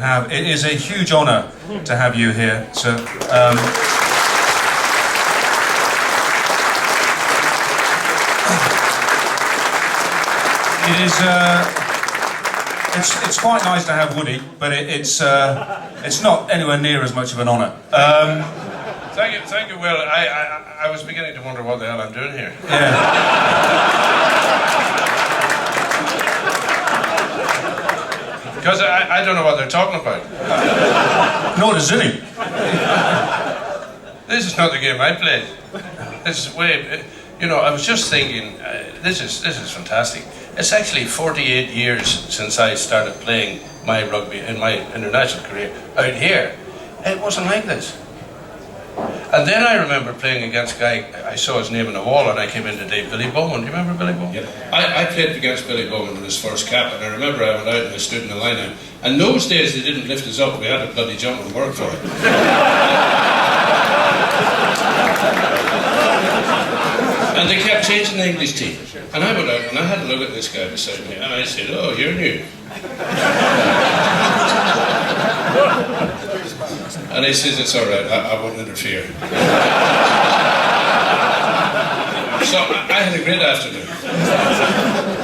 It is a huge honour to have you here. So, it's quite nice to have Woody, but it's not anywhere near as much of an honour. Thank you, Will. I was beginning to wonder what the hell I'm doing here. Yeah. Because I don't know what they're talking about. Nor does Zilly. This is not the game I played. This is way... You know, I was just thinking, this is fantastic. It's actually 48 years since I started playing my rugby in my international career out here. It wasn't like this. And then I remember playing against a guy, I saw his name on the wall and I came in today, Billy Bowman. Do you remember Billy Bowman? Yeah. I played against Billy Bowman in his first cap, and I remember I went out and I stood in the line out. And those days they didn't lift us up, we had to bloody jump and work for it. And they kept changing the English team. And I went out and I had a look at this guy beside me and I said, oh, you're new. And he says, it's all right, I won't interfere. So I had a great afternoon.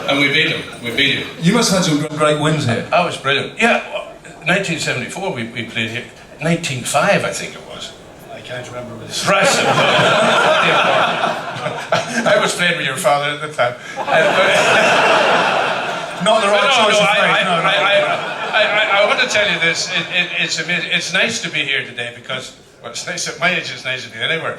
And we beat him. You must have had some great wins here. That was brilliant. Yeah, 1974 we played here. 1905 I think it was. I can't remember with this. Thrashed him. I was playing with your father at the time. Not the right choice of phrase. I want to tell you this. It's amazing. It's nice to be here today because, well, it's nice at my age. It's nice to be anywhere.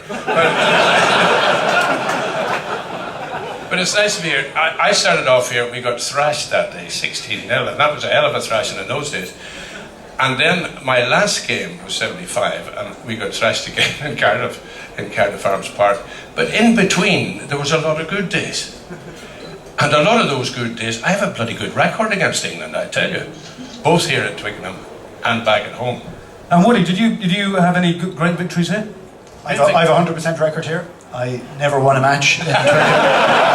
But it's nice to be here. I started off here. We got thrashed that day, 16-0, and that was a hell of a thrashing in those days. And then my last game was 75, and we got thrashed again in Cardiff Arms Park. But in between, there was a lot of good days. And a lot of those good days, I have a bloody good record against England, I tell you. Both here at Twickenham and back at home. And Woody, did you have any great victories here? I have a 100% record here. I never won a match in Twickenham.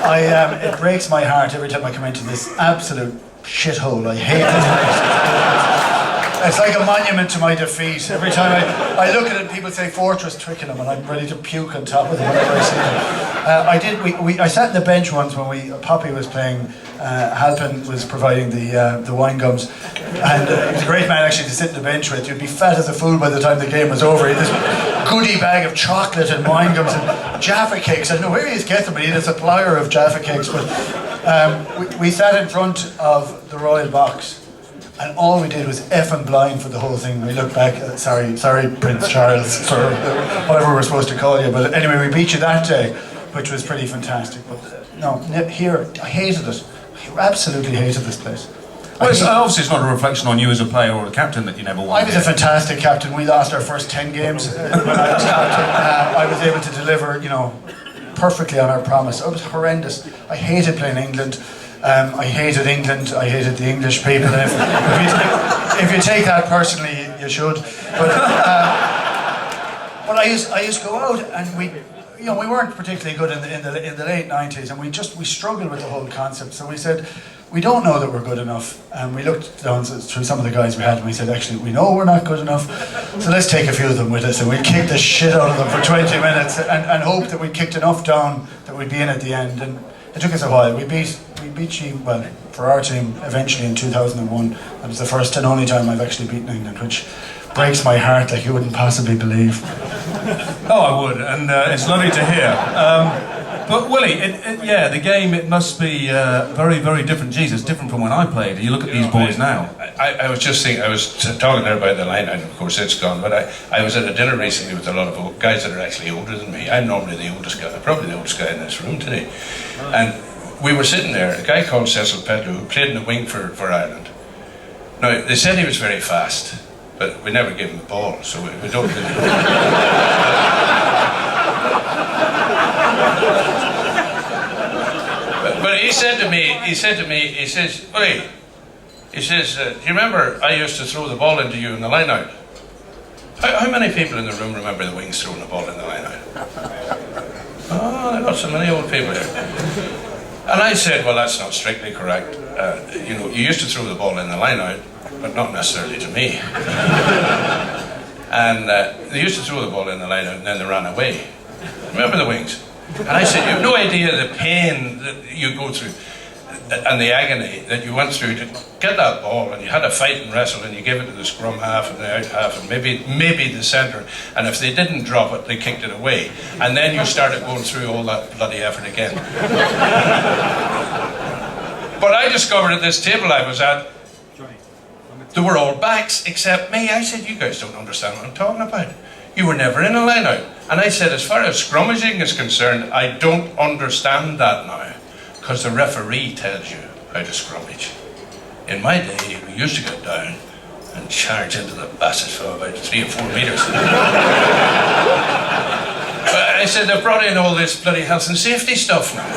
It breaks my heart every time I come into this absolute shithole. I hate it. It's like a monument to my defeat. Every time I look at it, people say Fortress Twickenham, and I'm ready to puke on top of them whenever I see them. I sat in the bench once when Poppy was playing. Halpin was providing the wine gums, and he was a great man actually to sit in the bench with. You'd be fat as a fool by the time the game was over. He had this goodie bag of chocolate and wine gums and Jaffa cakes. I don't know where he'd get them, but he had a supplier of Jaffa cakes. But we sat in front of the Royal Box, and all we did was effing blind for the whole thing. We looked back, sorry Prince Charles, or whatever we're supposed to call you, but anyway, we beat you that day, which was pretty fantastic. But no, here, I hated it. I absolutely hated this place. Well, obviously it's not a reflection on you as a player or a captain that you never won. I was a fantastic captain. We lost our first 10 games when I was captain. I was able to deliver, perfectly on our promise. It was horrendous. I hated playing England. I hated England. I hated the English people. And if you take that personally, you should. But I used to go out and we weren't particularly good in the late 90s, and we struggled with the whole concept. So we said, we don't know that we're good enough, and we looked down through some of the guys we had, and we said, actually, we know we're not good enough, so let's take a few of them with us, and we kicked the shit out of them for 20 minutes, and hope that we kicked enough down that we'd be in at the end. And it took us a while. We beat you, well, for our team, eventually in 2001. That was the first and only time I've actually beaten England, which breaks my heart like you wouldn't possibly believe. Oh, I would, and it's lovely to hear. But Willie, the game, it must be very, very different. Jesus, different from when I played. You look at these boys now. I was just thinking, I was talking there about the line out, of course it's gone, but I was at a dinner recently with a lot of guys that are actually older than me. I'm normally the oldest guy, probably the oldest guy in this room today. And we were sitting there, a guy called Cecil Pedro, who played in the wing for Ireland. Now, they said he was very fast, but we never gave him the ball, so we don't really... But he said to me, Willie, do you remember I used to throw the ball into you in the line out? How many people in the room remember the wings throwing the ball in the line out? Oh, I got so many old people here. And I said, well, that's not strictly correct. you know, you used to throw the ball in the line out, but not necessarily to me. And they used to throw the ball in the line out and then they ran away. Remember the wings? And I said, you have no idea the pain that you go through and the agony that you went through to get that ball, and you had to fight and wrestle, and you gave it to the scrum half and the out half and maybe the centre, and if they didn't drop it, they kicked it away. And then you started going through all that bloody effort again. But I discovered at this table I was at, they were all backs except me. I said, you guys don't understand what I'm talking about. You were never in a line out. And I said, as far as scrummaging is concerned, I don't understand that now, because the referee tells you how to scrummage. In my day, we used to go down and charge into the basses for about 3 or 4 metres. But I said, they've brought in all this bloody health and safety stuff now.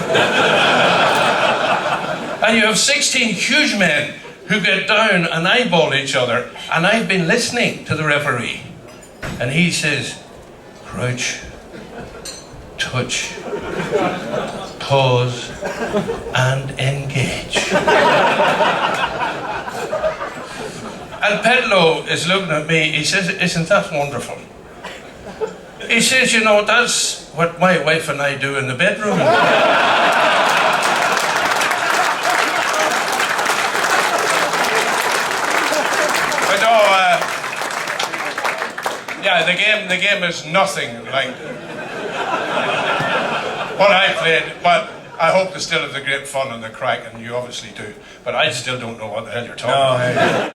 And you have 16 huge men who get down and eyeball each other, and I've been listening to the referee. And he says, crouch, touch, pause, and engage. And Pedlo is looking at me, he says, isn't that wonderful? He says, you know, that's what my wife and I do in the bedroom. But no, yeah, the game is nothing like what I played, but I hope they still have the great fun and the crack, and you obviously do. But I still don't know what the hell you're talking about.